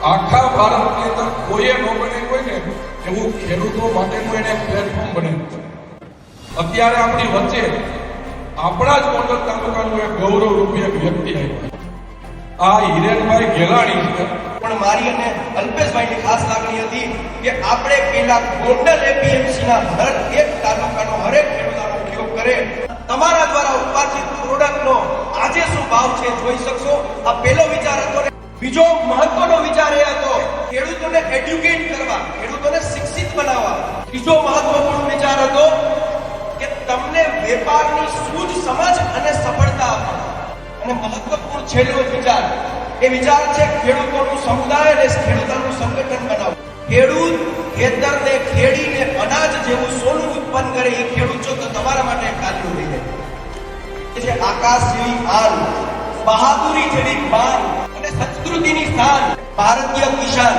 આખા ભારતની અંદર કોઈએ ન બને કોઈ ને એવું ખેડૂતો માટેનું એને પ્લેટફોર્મ બને. અત્યારે આપણી વચ્ચે આપણા જ ગોંડલ તાલુકાનું એક ગૌરવરૂપી એક વ્યક્તિ આવ્યા. આ હિરેનભાઈ ગેલાણી છે. પણ મારી અને અલ્પેશભાઈની ખાસ લાગણી હતી કે આપણે પેલા ગોંડલ એપીએમસી ના હર એક તાલુકાનો હરેક ખેડૂતોનો ઉપયોગ કરે. તમારા દ્વારા ઉત્પાદિત પ્રોડક્ટનો આજે શું ભાવ છે જોઈ શકશો. આ પહેલો વિચાર હતો. બીજો મહત્વનો વિચાર એ હતો ખેડૂતોને એડ્યુકેટ કરવા, ખેડૂતોને શિક્ષિત બનાવવા. ત્રીજો મહત્વપૂર્ણ વિચાર હતો કે તમને વેપારની સૂઝ સમજ અને સફળતા આપવા. અને મહત્વપૂર્ણ છેલ્લો વિચાર એ વિચાર છે ખેડૂતોનું સમુદાય અને ખેડૂતોનું સંગઠન બનાવવું. ખેડૂત ખેતરને ખેડીને અનાજ જેવું સોનું ઉત્પન્ન કરે એ ખેડૂત છો તો તમારા માટે કાલ્યું થઈ જાય છે. આકાશ જેવી આન, બહાદુરી જેવી બાન અને સંસ્કૃતિની સ્થાન ભારતીય કિસાન